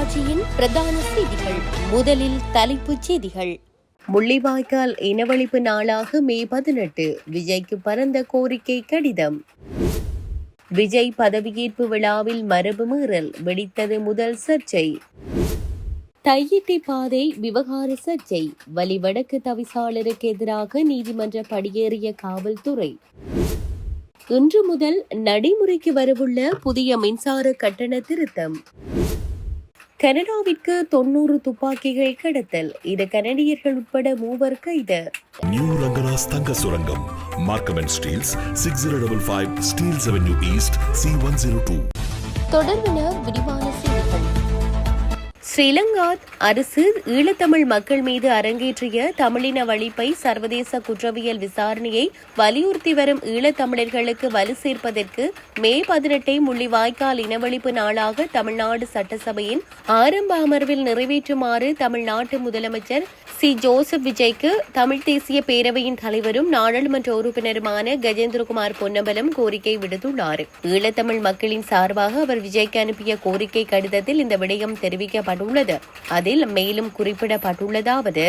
தொலைக்காட்சியின் பிரதான செய்திகள். முதலில் தலைப்புச் செய்திகள். முள்ளிவாய்க்கால் இனவழிப்பு நாளாக மே 18 விஜய்க்கு பரந்த கோரிக்கை கடிதம். விஜய் பதவியேற்பு விழாவில் மரபு மீறல் வெடித்தது முதல் சர்ச்சை. தையிட்டி பாதை விவகார சர்ச்சை. வலிவடக்கு தவிசாளருக்கு எதிராக நீதிமன்ற படியேறிய காவல்துறை. இன்று முதல் நடைமுறைக்கு வரவுள்ள புதிய மின்சார கட்டண திருத்தம். கனடாவிற்கு 90 துப்பாக்கிகள் கடத்தல். இது கனடியர்கள் உட்பட 3 கைது. நியூ ரங்கராஸ் தங்க சுரங்கம். Markham and Steeles 6055 Steeles avenue east C102. தொடர்பான விரிவான செய்திகள். ஸ்ரீலங்கா அரசு ஈழத்தமிழ் மக்கள் மீது அரங்கேற்றிய தமிழின வழிப்பை சர்வதேச குற்றவியல் விசாரணையை வலியுறுத்தி வரும் ஈழத்தமிழர்களுக்கு வலு சேர்ப்பதற்கு மே 18 முள்ளிவாய்க்கால் இனவழிப்பு நாளாக தமிழ்நாடு சட்டசபையின் ஆரம்ப அமர்வில் நிறைவேற்றுமாறு தமிழ்நாட்டு முதலமைச்சர் சி. ஜோசப் விஜய்க்கு தமிழ் தேசிய பேரவையின் தலைவரும் நாடாளுமன்ற உறுப்பினருமான கஜேந்திரகுமார் பொன்னம்பலம் கோரிக்கை விடுத்துள்ளார். ஈழத்தமிழ் மக்களின் சார்பாக அவர் விஜய்க்கு அனுப்பிய கோரிக்கை கடிதத்தில் இந்த விடயம் தெரிவிக்கப்பட்டுள்ளது. அதில் மேலும் குறிப்பிடப்பட்டுள்ளதாவது: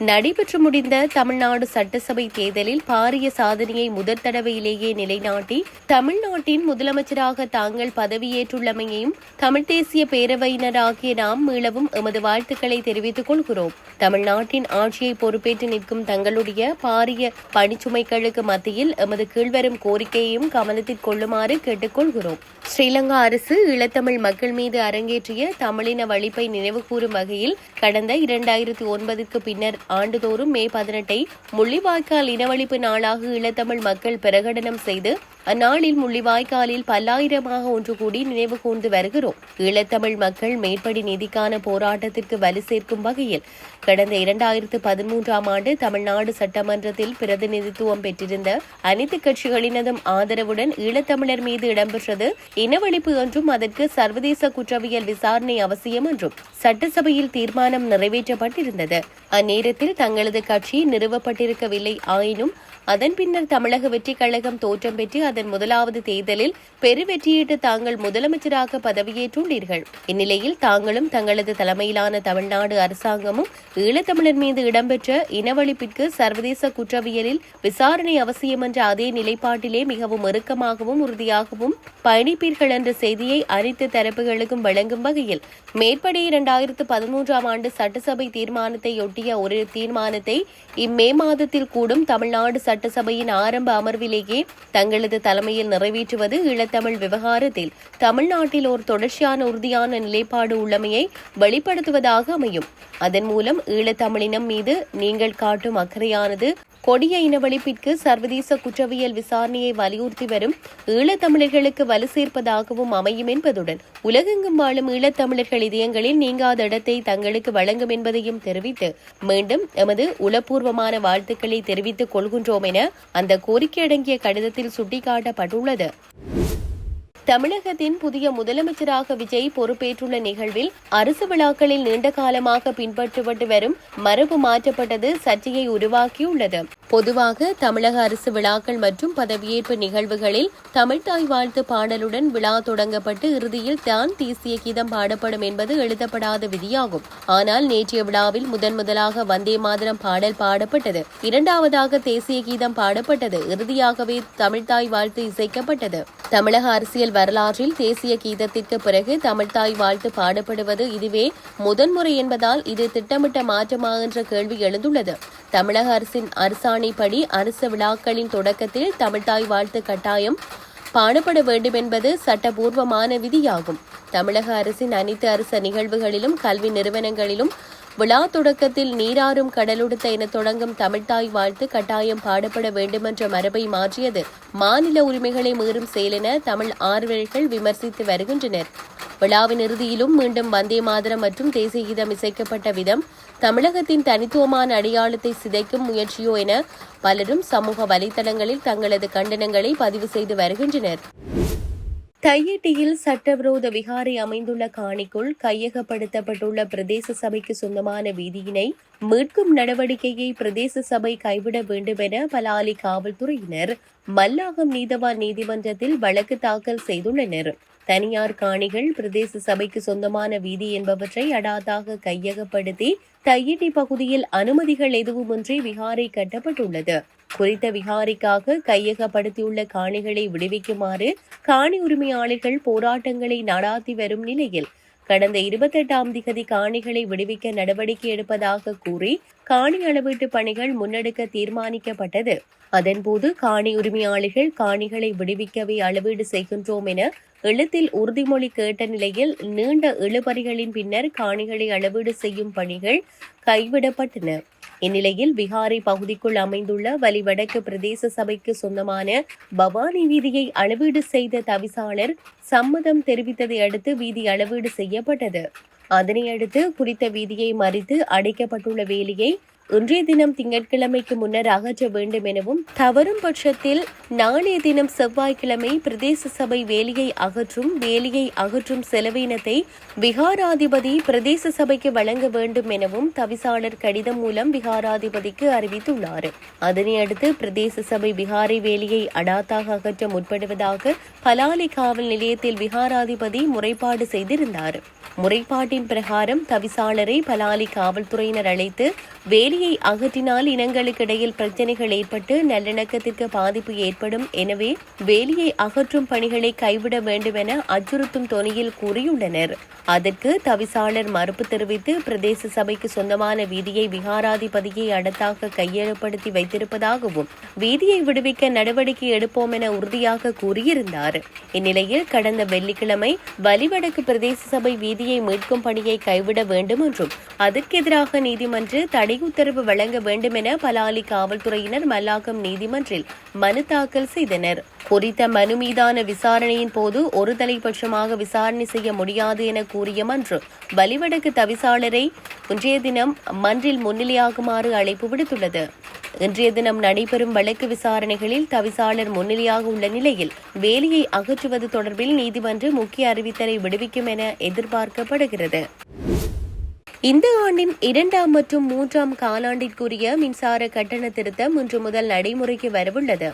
நடைபெற்று முடிந்த தமிழ்நாடு சட்டசபை தேர்தலில் பாரிய சாதனையை முதற் தடவையிலேயே நிலைநாட்டி தமிழ்நாட்டின் முதலமைச்சராக தாங்கள் பதவியேற்றுள்ளமையையும் தமிழ் தேசிய பேரவையினராகிய நாம் மீளவும் எமது வாழ்த்துக்களை தெரிவித்துக் கொள்கிறோம். தமிழ்நாட்டின் ஆட்சியை பொறுப்பேற்று நிற்கும் தங்களுடைய பாரிய பணிச்சுமைகளுக்கு மத்தியில் எமது கீழ்வரும் கோரிக்கையையும் கவனத்தில் கொள்ளுமாறு கேட்டுக்கொள்கிறோம். ஸ்ரீலங்கா அரசு ஈழத்தமிழ் மக்கள் மீது அரங்கேற்றிய தமிழின வழிப்பை நினைவுகூரும் வகையில் கடந்த 2009க்கு பின்னர் ஆண்டுதோறும் மே 18 முள்ளிவாய்க்கால் இனவழிப்பு நாளாக ஈழத்தமிழ் மக்கள் பிரகடனம் செய்து அந்நாளில் முள்ளிவாய்க்காலில் பல்லாயிரமாக ஒன்று கூடி நினைவு கூர்ந்து வருகிறோம். ஈழத்தமிழ் மக்கள் மேற்படி நீதிக்கான போராட்டத்திற்கு வலு சேர்க்கும் வகையில் கடந்த 2013ஆம் ஆண்டு தமிழ்நாடு சட்டமன்றத்தில் பிரதிநிதித்துவம் பெற்றிருந்த அனைத்து கட்சிகளினதும் ஆதரவுடன் ஈழத்தமிழர் மீது இடம்பெற்றது இனவழிப்பு என்றும் அதற்கு சர்வதேச குற்றவியல் விசாரணை அவசியம் என்றும் சட்டசபையில் தீர்மானம் நிறைவேற்றப்பட்டிருந்தது. அந்நேரத்தில் தங்களது கட்சி நிறுவப்பட்டிருக்கவில்லை. ஆயினும் அதன் பின்னர் தமிழக வெற்றிக் கழகம் தோற்றம் பெற்று அதன் முதலாவது தேர்தலில் பெருவெற்றியிட்டு தாங்கள் முதலமைச்சராக பதவியேற்றுள்ளீர்கள். இந்நிலையில் தாங்களும் தங்களது தலைமையிலான தமிழ்நாடு அரசாங்கமும் ஈழத்தமிழர் மீது இடம்பெற்ற இனவழிப்பிற்கு சர்வதேச குற்றவியலில் விசாரணை அவசியம் என்ற அதே நிலைப்பாட்டிலே மிகவும் இறுக்கமாகவும் உறுதியாகவும் பயணிப்பீர்கள் என்ற செய்தியை அனைத்து தரப்புகளுக்கும் வழங்கும் வகையில் மேற்படி 2013ஆம் ஆண்டு சட்டசபை தீர்மானத்தை ஒட்டிய ஒரு தீர்மானத்தை இம்மே மாதத்தில் கூடும் தமிழ்நாடு சட்டசபையின் ஆரம்ப அமர்விலேயே தங்களது தலைமையில் நிறைவேற்றுவது ஈழத்தமிழ் விவகாரத்தில் தமிழ்நாட்டில் ஒரு தொடர்ச்சியான உறுதியான நிலைப்பாடு உள்ளமையை வெளிப்படுத்துவதாக அமையும். அதன் மூலம் ஈழத்தமிழினம் மீது நீங்கள் காட்டும் அக்கறையானது கொடிய இனவழிப்பிற்கு சர்வதேச குற்றவியல் விசாரணையை வலியுறுத்தி வரும் ஈழத்தமிழர்களுக்கு வலு சேர்ப்பதாகவும் அமையும் என்பதுடன் உலகெங்கும் வாழும் ஈழத்தமிழர்கள் இதயங்களில் நீங்காத இடத்தை தங்களுக்கு வழங்கும் என்பதையும் தெரிவித்து மீண்டும் எமது உளப்பூர்வமான வாழ்த்துக்களை தெரிவித்துக் கொள்கின்றோம் என அந்த கோரிக்கை அடங்கிய கடிதத்தில் சுட்டிக்காட்டப்பட்டுள்ளது. தமிழகத்தின் புதிய முதலமைச்சராக விஜய் பொறுப்பேற்றுள்ள நிகழ்வில் அரசு விழாக்களில் நீண்ட காலமாக பின்பற்றப்பட்டு வரும் மரபு மாற்றப்பட்டது சர்ச்சையை உருவாக்கியுள்ளது. பொதுவாக தமிழக அரசு விழாக்கள் மற்றும் பதவியேற்பு நிகழ்வுகளில் தமிழ்தாய் வாழ்த்து பாடலுடன் விழா தொடங்கப்பட்டு இறுதியில் தான் தேசிய கீதம் பாடப்படும் என்பது எழுதப்படாத விதியாகும். ஆனால் நேற்றைய விழாவில் முதலாக வந்தே மாதரம் பாடல் பாடப்பட்டது. இரண்டாவதாக தேசிய கீதம் பாடப்பட்டது. இறுதியாகவே தமிழ்தாய் வாழ்த்து இசைக்கப்பட்டது. தமிழக அரசியல் வரலாற்றில் தேசிய கீதத்திற்கு பிறகு தமிழ்தாய் வாழ்த்து பாடப்படுவது இதுவே முதன்முறை என்பதால் இது திட்டமிட்ட மாற்றமா என்ற கேள்வி எழுந்துள்ளது. தமிழக அரசின் அரசாணைப்படி அரசு விழாக்களின் தொடக்கத்தில் தமிழ்தாய் வாழ்த்து கட்டாயம் பாடப்பட வேண்டும் என்பது சட்டபூர்வமான விதியாகும். தமிழக அரசின் அனைத்து அரச நிகழ்வுகளிலும் கல்வி நிறுவனங்களிலும் விழா தொடக்கத்தில் நீராறும் கடலுடுத்த என தொடங்கும் தமிழ்தாய் வாழ்த்து கட்டாயம் பாடப்பட வேண்டுமென்ற மரபை மாற்றியது மாநில உரிமைகளை மீறும் செயல் என தமிழ் ஆர்வலர்கள் விமர்சித்து வருகின்றனர். விழாவின் இறுதியிலும் மீண்டும் வந்தே மாதரம் மற்றும் தேசிய கீதம் இசைக்கப்பட்ட விதம் தமிழகத்தின் தனித்துவமான அடையாளத்தை சிதைக்கும் முயற்சியோ என பலரும் சமூக வலைதளங்களில் தங்களது கண்டனங்களை பதிவு செய்து வருகின்றனர். தையிட்டியில் சட்டவிரோத விகாரை அமைந்துள்ள காணிக்குள் கையகப்படுத்தப்பட்டுள்ள பிரதேச சபைக்கு சொந்தமான வீதியினை மீட்கும் நடவடிக்கையை பிரதேச சபை கைவிட வேண்டும் என பலாலி காவல்துறையினர் மல்லாகம் நீதவான் நீதிமன்றத்தில் வழக்கு தாக்கல் செய்துள்ளனர். தனியார் காணிகள் பிரதேச சபைக்கு சொந்தமான வீதி என்பவற்றை அடாதாக கையகப்படுத்தி தையிட்டி பகுதியில் அனுமதிகள் எதுவுமின்றி விகாரை கட்டப்பட்டுள்ளது. குறித்த விகாரிக்காக கையகப்படுத்தியுள்ள காணிகளை விடுவிக்குமாறு காணி உரிமையாளர்கள் போராட்டங்களை நடாத்தி வரும் நிலையில் கடந்த 28ஆம் திகதி காணிகளை விடுவிக்க நடவடிக்கை எடுப்பதாக கூறி காணி அளவீட்டு பணிகள் முன்னெடுக்க தீர்மானிக்கப்பட்டது. அதன்போது காணி உரிமையாளர்கள் காணிகளை விடுவிக்கவே அளவீடு செய்கின்றோம் என எழுத்தில் உறுதிமொழி கேட்ட நிலையில் நீண்ட இழுபறிகளின் பின்னர் காணிகளை அளவீடு செய்யும் பணிகள் கைவிடப்பட்டன. இந்நிலையில் விகாரை பகுதிக்குள் அமைந்துள்ள வலிவடக்கு பிரதேச சபைக்கு சொந்தமான பவானி வீதியை அளவீடு செய்த தவிசாளர் சம்மதம் தெரிவித்ததை அடுத்து வீதி அளவீடு செய்யப்பட்டது. அதனையடுத்து குறித்த வீதியை மறித்து அடைக்கப்பட்டுள்ள வேலியை இன்றைய தினம் திங்கட்கிழமைக்கு முன்னர் அகற்ற வேண்டும் எனவும், தவறும் பட்சத்தில் நாளைய தினம் செவ்வாய்க்கிழமை பிரதேச சபை வேலியை அகற்றும் செலவினத்தை விகாராதிபதி பிரதேச சபைக்கு வழங்க வேண்டும் எனவும் தவிசாளர் கடிதம் மூலம் விகாராதிபதிக்கு அறிவித்துள்ளார். அதனையடுத்து பிரதேச சபை விகாரை வேலியை அடாத்தாக அகற்ற முற்படுவதாக பலாலி காவல் நிலையத்தில் விகாராதிபதி முறைப்பாடு செய்திருந்தார். முறைப்பாட்டின் பிரகாரம் தவிசாளரை பலாலி காவல்துறையினர் அழைத்து வேலியை அகற்றினால் இனங்களுக்கு இடையில் பிரச்சினைகள் ஏற்பட்டு நல்லிணக்கத்திற்கு பாதிப்பு ஏற்படும், எனவே வேலியை அகற்றும் பணிகளை கைவிட வேண்டும் என அச்சுறுத்தும் தொனியில் கூறியுள்ளனர். அதற்கு தவிசாளர் மறுப்பு தெரிவித்து பிரதேச சபைக்கு சொந்தமான வீதியை விகாராதிபதியை அடத்தாக கையகப்படுத்தி வைத்திருப்பதாகவும் வீதியை விடுவிக்க நடவடிக்கை எடுப்போம் என உறுதியாக கூறியிருந்தார். இந்நிலையில் கடந்த வெள்ளிக்கிழமை வலிவடக்கு பிரதேச சபை வீதியை மீட்கும் பணியை கைவிட வேண்டும் என்றும் அதற்கு எதிராக நீதிமன்ற தடை உத்தரவு வழங்க வேண்டும் என பலாலி காவல்துறையினர் மல்லாகம் நீதிமன்றில் மனு தாக்கல் செய்தனர். குறித்த மனு மீதான விசாரணையின் போது ஒரு தலைபட்சமாக விசாரணை செய்ய முடியாது என கூறிய மன்று வலிவடக்கு தவிசாளரை இன்றைய தினம் மன்றில் முன்னிலையாகுமாறு அழைப்பு விடுத்துள்ளது. இன்றைய தினம் நடைபெறும் வழக்கு விசாரணைகளில் தவிசாளர் முன்னிலையாக உள்ள நிலையில் வேலியை அகற்றுவது தொடர்பில் நீதிமன்றம் முக்கிய அறிவித்தலை விடுவிக்கும் என எதிர்பார்க்கப்படுகிறது. இந்த ஆண்டின் 2ஆம் மற்றும் 3ஆம் காலாண்டிற்குரிய மின்சார கட்டண திருத்தம் இன்று முதல் நடைமுறைக்கு வரவுள்ளது.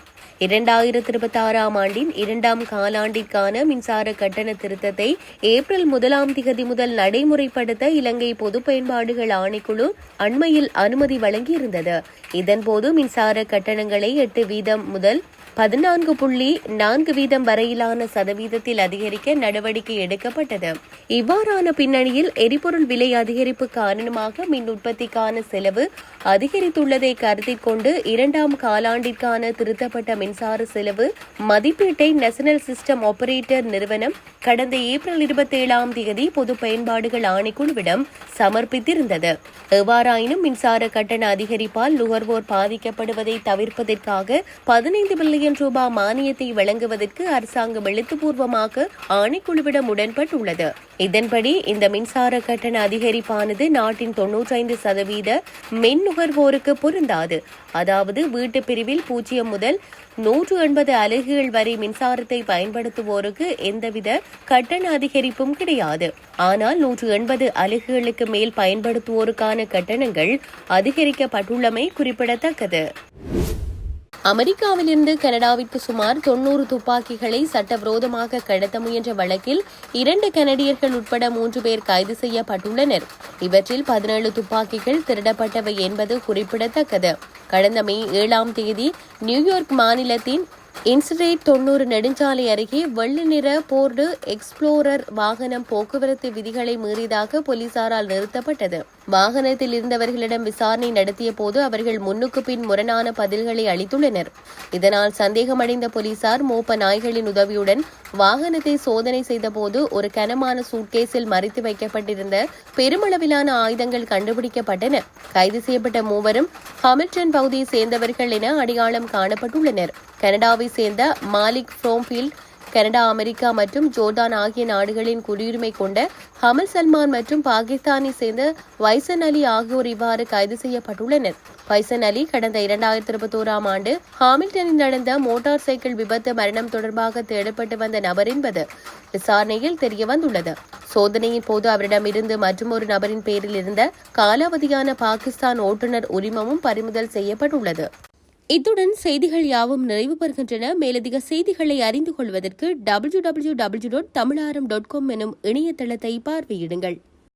2026ஆம் ஆண்டின் 2ஆம் காலாண்டிற்கான மின்சார கட்டண திருத்தத்தை ஏப்ரல் 1ஆம் திகதி முதல் நடைமுறைப்படுத்த இலங்கை பொது பயன்பாடுகள் ஆணைக்குழு அண்மையில் அனுமதி வழங்கியிருந்தது. இதன்போது மின்சார கட்டணங்களை 8% முதல் 14.4% வரையிலான சதவீதத்தில் அதிகரிக்க நடவடிக்கை எடுக்கப்பட்டது. இவ்வாறான பின்னணியில் எரிபொருள் விலை அதிகரிப்பு காரணமாக மின் உற்பத்திக்கான செலவு அதிகரித்துள்ளதை கருத்தில் கொண்டு 2ஆம் காலாண்டிற்கான திருத்தப்பட்ட மின்சார செலவு மதிப்பீட்டை நேஷனல் சிஸ்டம் ஆபரேட்டர் நிறுவனம் கடந்த ஏப்ரல் 27ஆம் தேதி பொது பயன்பாடுகள் ஆணைக்குழுவிடம் சமர்ப்பித்திருந்தது. எவ்வாறாயினும் மின்சார கட்டண அதிகரிப்பால் நுகர்வோர் பாதிக்கப்படுவதை தவிர்ப்பதற்காக 15 பில்லியன் ரூபாய் மானியத்தை வழங்குவதற்கு அரசாங்கம் எழுத்துப்பூர்வமாக ஆணைக்குழுவிடம் உடன்பட்டுள்ளது. இதன்படி இந்த மின்சார கட்டண அதிகரிப்பானது நாட்டின் 95% மின் நுகர்வோருக்கு பொருந்தாது. அதாவது வீட்டு பிரிவில் 0 முதல் 180 அலகுகள் வரை மின்சாரத்தை பயன்படுத்துவோருக்கு எந்தவித கட்டண அதிகரிப்பும் கிடையாது. ஆனால் 180 அலகுகளுக்கு மேல் பயன்படுத்துவோருக்கான கட்டணங்கள் அதிகரிக்கப்பட்டுள்ளமை குறிப்பிடத்தக்கது. அமெரிக்காவிலிருந்து கனடாவிற்கு சுமார் 90 துப்பாக்கிகளை சட்டவிரோதமாக கடத்த முயன்ற வழக்கில் 2 கனடியர்கள் உட்பட 3 பேர் கைது செய்யப்பட்டுள்ளனர். இவற்றில் 17 துப்பாக்கிகள் திருடப்பட்டவை என்பது குறிப்பிடத்தக்கது. கடந்த மே 7ஆம் தேதி நியூயார்க் மாநிலத்தின் இன்சிடேட் 90 நெடுஞ்சாலை அருகே வெள்ளை நிற போர்டு எக்ஸ்ப்ளோரர் வாகனம் போக்குவரத்து விதிகளை மீறியதாக போலீசாரால் நிறுத்தப்பட்டது. வாகனத்தில் இருந்தவர்களிடம் விசாரணை நடத்திய போது அவர்கள் முன்னுக்கு பின் முரணான பதில்களை அளித்துள்ளனர். இதனால் சந்தேகமடைந்த போலீசார் மோப்ப நாய்களின் உதவியுடன் வாகனத்தை சோதனை செய்தபோது ஒரு கனமான சூட்கேஸில் மறைத்து வைக்கப்பட்டிருந்த பெருமளவிலான ஆயுதங்கள் கண்டுபிடிக்கப்பட்டன. கைது செய்யப்பட்ட மூவரும் ஹாமில்டன் பகுதியை சேர்ந்தவர்கள் என அடையாளம் காணப்பட்டுள்ளனர். கனடாவை சேர்ந்த மாலிக் ஃப்ரோம்ஃபீல்ட், கனடா, அமெரிக்கா மற்றும் ஜோர்டான் ஆகிய நாடுகளின் குடியுரிமை கொண்ட ஹமல் சல்மான் மற்றும் பாகிஸ்தானை சேர்ந்த வைசன் அலி ஆகியோர் இவ்வாறு கைது செய்யப்பட்டுள்ளனர். வைசன் அலி கடந்த 2021ஆம் ஆண்டு ஹாமில்டனில் நடந்த மோட்டார் சைக்கிள் விபத்து மரணம் தொடர்பாக தேடப்பட்டு வந்த நபர் என்பது விசாரணையில் தெரியவந்துள்ளது. சோதனையின் போது அவரிடமிருந்து மற்றொரு நபரின் பேரில் இருந்த காலாவதியான பாகிஸ்தான் ஓட்டுநர் உரிமமும் பறிமுதல் செய்யப்பட்டுள்ளது. இத்துடன் செய்திகள் யாவும் நிறைவு பெறுகின்றன. மேலதிக செய்திகளை அறிந்து கொள்வதற்கு www.tamilaram.com எனும் இணையதளத்தை பார்வையிடுங்கள்.